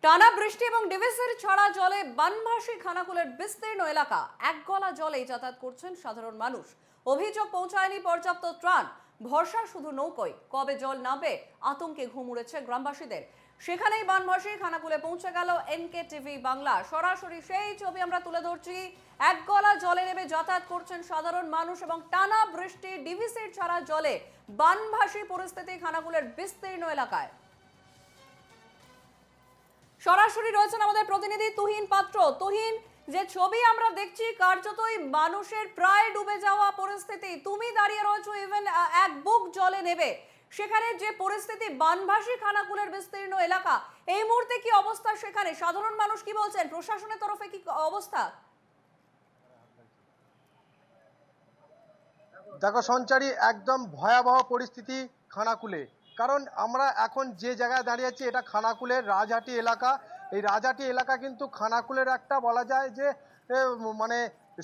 টানা বৃষ্টি এবং ডিভিসির ছড়া জলে বানভাসী খানাকুলের বিস্তীর্ণ এলাকা এক গলা জলেই যাতায়াত করছেন সাধারণ মানুষ। অভিযোগ পৌঁছায়নি পর্যাপ্ত ত্রাণ, ভরসা শুধু নৌকোয়। কবে জল নামবে আতঙ্কে ঘুম উড়েছে গ্রামবাসীদের। সেখানেই বানভাসী খানাকুলে পৌঁছে গেল এনকে টিভি বাংলা। সরাসরি সেই ছবি আমরা তুলে ধরছি। এক গলা জলে নেমে যাতায়াত করছেন সাধারণ মানুষ এবং টানা বৃষ্টি ডিভিসির ছড়া জলে বানভাসী পরিস্থিতি খানাকুলের বিস্তীর্ণ এলাকায়। সরাসরি রয়েছেন আমাদের প্রতিনিধি তুহিন পাত্র। তুহিন, যে ছবি আমরা দেখছি কার্যতই মানুষের প্রায় ডুবে যাওয়া পরিস্থিতি, তুমি দাঁড়িয়ে রয়েছো ইভেন এক বুক জলে নেবে, সেখানে যে পরিস্থিতি বানভাসী খানাকুলের বিস্তীর্ণ এলাকা, এই মুহূর্তে কি অবস্থা সেখানে? সাধারণ মানুষ কি বলছেন? প্রশাসনের তরফে কি অবস্থা? দেখো সঞ্চারী, একদম ভয়াবহ পরিস্থিতি খানাকুলে। কারণ আমরা এখন যে জায়গায় দাঁড়িয়ে আছি এটা খানাকুলের রাজহাটি এলাকা। এই রাজহাটি এলাকা কিন্তু খানাকুলের একটা বলা যায় যে মানে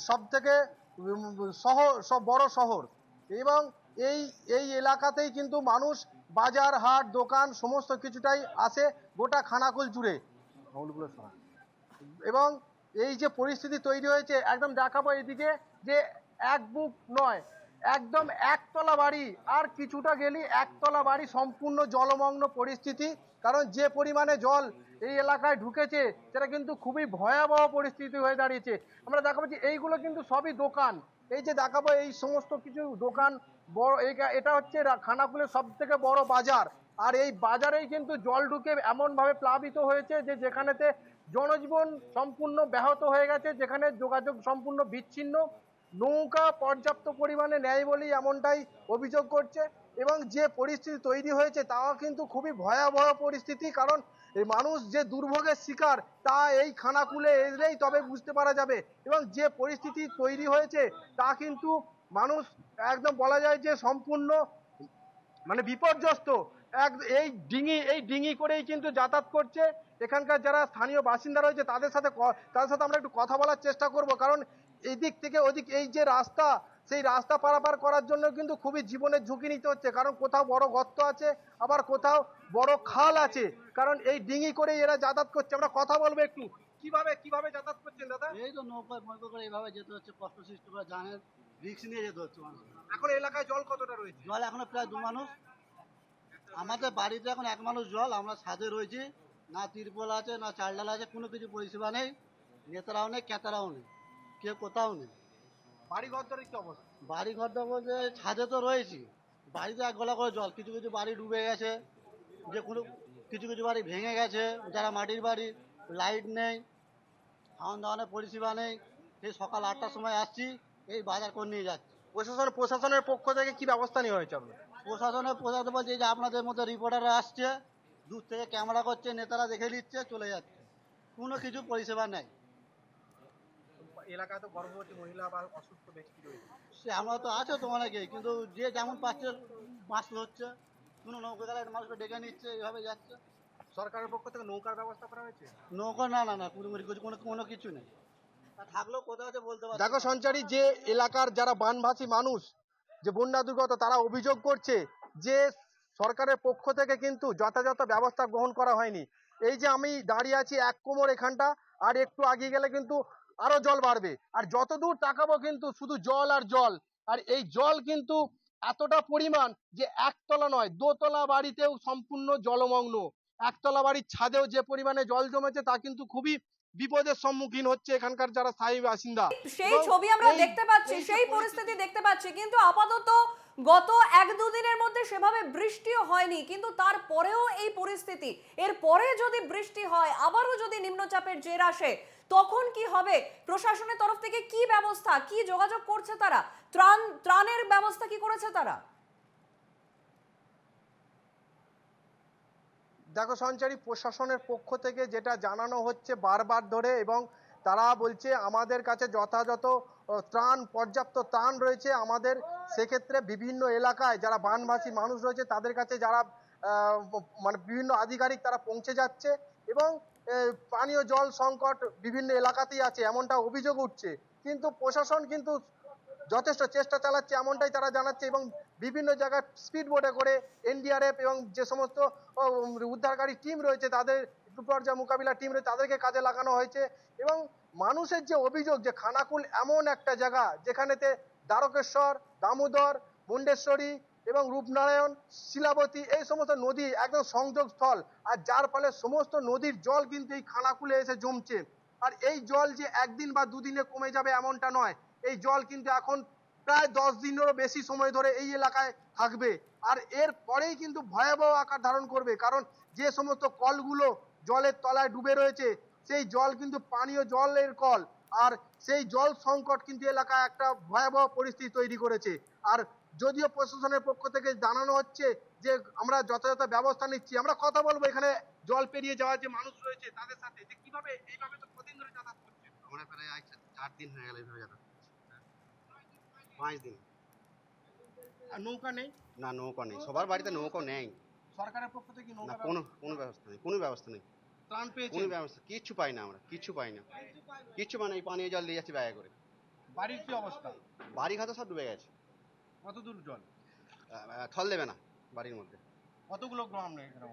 সব থেকে বড় শহর। এবং এই এই এলাকাতেই কিন্তু মানুষ বাজার হাট দোকান সমস্ত কিছুটাই আসে গোটা খানাকুল জুড়ে। এবং এই যে পরিস্থিতি তৈরি হয়েছে একদম দেখাবো এদিকে যে এক বুক নয়, একদম একতলা বাড়ি, আর কিছুটা গেলি একতলা বাড়ি সম্পূর্ণ জলমগ্ন পরিস্থিতি। কারণ যে পরিমাণে জল এই এলাকায় ঢুকেছে সেটা কিন্তু খুবই ভয়াবহ পরিস্থিতি হয়ে দাঁড়িয়েছে। আমরা দেখাবো যে এইগুলো কিন্তু সবই দোকান, এই যে দেখাবো এই সমস্ত কিছু দোকান বড়, এটা হচ্ছে খানাকুলের সব থেকে বড় বাজার। আর এই বাজারেই কিন্তু জল ঢুকে এমন ভাবে প্লাবিত হয়েছে যে যেখানেতে জনজীবন সম্পূর্ণ ব্যাহত হয়ে গেছে, যেখানে যোগাযোগ সম্পূর্ণ বিচ্ছিন্ন। নৌকা পর্যাপ্ত পরিমাণে নেয় বলেই এমনটাই অভিযোগ করছে। এবং যে পরিস্থিতি তৈরি হয়েছে তাও কিন্তু খুবই ভয়াবহ পরিস্থিতি। কারণ এই মানুষ যে দুর্ভোগের শিকার তা এই খানাকুলে এলেই তবে বুঝতে পারা যাবে। এবং যে পরিস্থিতি তৈরি হয়েছে তা কিন্তু মানুষ একদম বলা যায় যে সম্পূর্ণ মানে বিপর্যস্ত। এই ডিঙি করেই কিন্তু যাতায়াত করছে এখানকার যারা স্থানীয় বাসিন্দা রয়েছে। তাদের সাথে আমরা একটু কথা বলার চেষ্টা করব। কারণ এই দিক থেকে ওদিক এই যে রাস্তা, সেই রাস্তা পারাপার করার জন্য কিন্তু খুবই জীবনের ঝুঁকি নিতে হচ্ছে। কারণ কোথাও বড় গর্ত আছে, আবার কোথাও বড় খাল আছে। কারণ এই ডিঙি করেই এরা যাতায়াত করছে। আমরা কথা বলবো একটু, কিভাবে যাতায়াত করছেন দাদা? এই তো নৌকায় নৌকা করে এইভাবে যেতে হচ্ছে, কষ্ট সৃষ্টি করে জানের রিস্ক নিয়ে যেতে হচ্ছে মানুষ। এখন এলাকায় জল কতটা রয়েছে? জল এখনো প্রায় 2 মানুষ। আমাদের বাড়িতে এখন 1 মানুষ জল। আমরা ছাদে রয়েছি, না তিরপল আছে না চাল ডাল আছে, কোনো কিছু পরিষেবা নেই। নেতারাও নেই, ক্যাতারাও নেই, কেউ কোথাও নেই। বাড়ি ঘর ধরে কি অবস্থা? বাড়ি ঘরটা বলতে ছাদে তো রয়েছি, বাড়িতে 1 গলা করে জল। কিছু কিছু বাড়ি ডুবে গেছে, যে কোনো কিছু কিছু বাড়ি ভেঙে গেছে, যারা মাটির বাড়ি। লাইট নেই, খাওয়ান দাওয়ানের পরিষেবা নেই। সেই সকাল 8টার সময় আসছি, এই বাজার করে নিয়ে যাচ্ছি। প্রশাসনের পক্ষ থেকে কি ব্যবস্থা নেওয়া হয়েছে আপনার? প্রশাসনের প্রশাসন বলছে যে আপনাদের মতো রিপোর্টাররা আসছে, দূর থেকে ক্যামেরা করছে, নেতারা দেখে নিচ্ছে, চলে যাচ্ছে। কোনো কিছু পরিষেবা নেই। এলাকায় তো গর্ভবতী মহিলা বা অসুস্থ ব্যক্তি রয়েছে। সে আমরা তো আছে তো অনেকেই, কিন্তু যে যেমন পাচ্ছে মাছ ধরছে, কোনো নৌকা গেলে মানুষকে ডেকে নিচ্ছে, এইভাবে যাচ্ছে। সরকারের পক্ষ থেকে নৌকার ব্যবস্থা করা হয়েছে? নৌকা না না না, কোনো কিছু নেই। তা থাকলেও কোথাও আছে বলতে পারছি দেখো না। সঞ্চারী, যে এলাকার যারা বানভাসী মানুষ, যে বন্যা দুর্গত, তারা অভিযোগ করছে যে সরকারের পক্ষ থেকে কিন্তু যথাযথ ব্যবস্থা গ্রহণ করা হয়নি। এই যে আমি দাঁড়িয়ে আছি এক কোমর এখানটা, আর একটু আগিয়ে গেলে কিন্তু আরো জল বাড়বে। আর যতদূর তাকাবো কিন্তু শুধু জল আর জল। আর এই জল কিন্তু এতটা পরিমাণ যে একতলা নয়, দোতলা বাড়িতেও সম্পূর্ণ জলমগ্ন। একতলা বাড়ির ছাদেও যে পরিমাণে জল জমেছে তা কিন্তু খুবই বিপদের সম্মুখীন হচ্ছে এখানকার যারা স্থায়ী বাসিন্দা। সেই ছবি আমরা দেখতে পাচ্ছি, সেই পরিস্থিতি দেখতে পাচ্ছি, কিন্তু আপাতত গত 1-2 দিনের মধ্যে সেভাবে বৃষ্টিও হয়নি, কিন্তু তারপরেও এই পরিস্থিতি। এরপরে যদি বৃষ্টি হয়, আবারও যদি নিম্নচাপের জের আসে, তখন কি হবে? প্রশাসনের তরফ থেকে কি ব্যবস্থা, কি যোগাযোগ করছে তারা? ত্রাণের ব্যবস্থা কি করেছে তারা? দেখো সঞ্চারী, প্রশাসনের পক্ষ থেকে যেটা জানানো হচ্ছে বারবার ধরে, এবং তারা বলছে আমাদের কাছে যথাযথ পর্যাপ্ত ত্রাণ রয়েছে আমাদের। সেক্ষেত্রে বিভিন্ন এলাকায় যারা বানভাসী মানুষ রয়েছে তাদের কাছে যারা মানে বিভিন্ন আধিকারিক তারা পৌঁছে যাচ্ছে। এবং পানীয় জল সংকট বিভিন্ন এলাকাতেই আছে এমনটা অভিযোগ উঠছে। কিন্তু প্রশাসন কিন্তু যথেষ্ট চেষ্টা চালাচ্ছে এমনটাই তারা জানাচ্ছে। এবং বিভিন্ন জায়গায় স্পিড বোটে করে এনডিআরএফ এবং যে সমস্ত উদ্ধারকারী টিম রয়েছে তাদের বিপর্যয় মোকাবিলা টিম রয়েছে তাদেরকে কাজে লাগানো হয়েছে। এবং মানুষের যে অভিযোগ যে খানাকুল এমন একটা জায়গা যেখানেতে দ্বারকেশ্বর, দামোদর, মুন্ডেশ্বরী এবং রূপনারায়ণ, শিলাবতী এই সমস্ত নদী একদম সংযোগস্থল, আর যার ফলে সমস্ত নদীর জল কিন্তু এই খানাকুলে এসে জমছে। আর এই জল যে একদিন বা দুদিনে কমে যাবে এমনটা নয়, এই জল কিন্তু এখন প্রায় 10 দিনেরও বেশি সময় ধরে এই এলাকায় থাকবে। আর এর পরেই কিন্তু ভয়াবহ আকার ধারণ করবে, কারণ যে সমস্ত কলগুলো জলের তলায় ডুবে রয়েছে সেই জল কিন্তু পানীয় জলের কল, আর সেই জল সংকট কিন্তু এলাকায় একটা ভয়াবহ পরিস্থিতি তৈরি করেছে। আর যদিও প্রশাসনের পক্ষ থেকে জানানো হচ্ছে যে আমরা যথাযথ ব্যবস্থা নিচ্ছি, আমরা কথা বলবো এখানে জল পেরিয়ে যাওয়ার যে মানুষ রয়েছে তাদের সাথে, যে কিভাবে এইভাবে তো কদিন ধরে যাতায়াত করছে। আমরা প্রায় 4 দিন হয়ে গেল এইভাবে যাতায়াত করছি। 5 দিন। আর নৌকা নেই, না নৌকা নেই, সবার বাড়িতে নৌকা নেই। সরকারের পক্ষ থেকে না নৌকা কোনো ব্যবস্থা নেই, কোনো ব্যবস্থা নেই, ত্রাণ পেয়েছে, কোনো ব্যবস্থা কিচ্ছু পাই না, আমরা কিচ্ছু পাই না, কিচ্ছু পাই না। এই পানীয় জল দিয়ে যাচ্ছি ব্যাগে করে। বাড়ির কি অবস্থা, বাড়ি ঘাট সব ডুবে গেছে, কত দূর জল, থল দেবে না বাড়ির মধ্যে। কতগুলো গ্রাম নেই এখানে?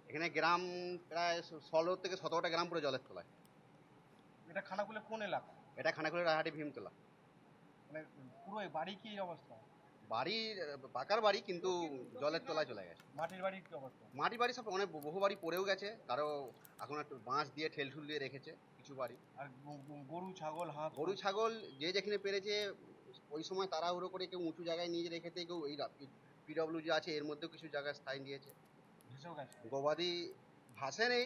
এখানে গ্রাম প্রায় 16 থেকে 17টা গ্রাম পুরো জলের তলায়। এটা খানাকুলে কোন এলাকা? এটা খানাকুলের রাহাটি ভীমতলা। মানে পুরো বাড়ি কি অবস্থা? বাড়ি পাকার বাড়ি কিন্তু জলের তলায় চলে গেছে। মাটির বাড়ির কি অবস্থা? মাটির বাড়ি সব অনেক বহু বাড়ি পড়েও গেছে, কারো এখন একটু বাঁশ দিয়ে ঠেলঠুল দিয়ে রেখেছে কিছু বাড়ি। আর গরু ছাগল হাঁস? গরু ছাগল যে যেখানে পেরেছে ওই সময় তাড়াহুড়ো করে কেউ উঁচু জায়গায় নিয়ে রেখেছে, কেউ এই পিডব্লিউ যে আছে এর মধ্যেও কিছু জায়গায় স্থায়ী দিয়েছে। ভেসেও গেছে। গবাদি ভাসে নেই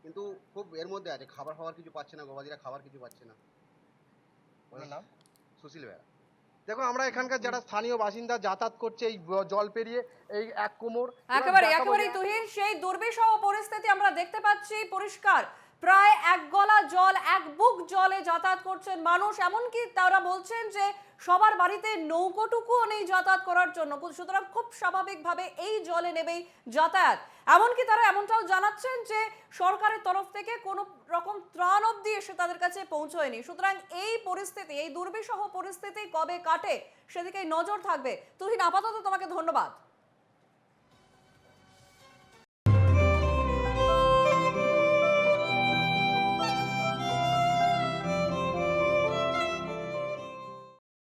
কিন্তু খুব এর মধ্যে আছে, খাবার খাওয়ার কিছু পাচ্ছে না, গবাদিরা খাবার কিছু পাচ্ছে না। ওনার নাম? সুশীল বেড়া। দেখুন আমরা এখানকার যারা স্থানীয় বাসিন্দা যাতায়াত করছে এই জল পেরিয়ে এই এক কোমর, একেবারেই তুহিন, সেই দুর্বিষহ পরিস্থিতি আমরা দেখতে পাচ্ছি পরিষ্কার। প্রায় এক গলা জল, এক বুক জলে যাতায়াত করছেন মানুষ, এমনকি তারা বলছেন যে সবার বাড়িতে নৌকোটুকুও নেই যাতায়াত করার জন্য, সুতরাং খুব স্বাভাবিকভাবে এই জলে নেবেই যাতায়াত। এমনকি তারা এমনটাও জানাচ্ছেন যে সরকারের তরফ থেকে কোনো রকম ত্রাণ অবধি এসে তাদের কাছে পৌঁছয়নি। সুতরাং এই পরিস্থিতি, এই দুর্বিষহ পরিস্থিতি কবে কাটে সেদিকেই নজর থাকবে। তুহিন, আপাতত তোমাকে ধন্যবাদ।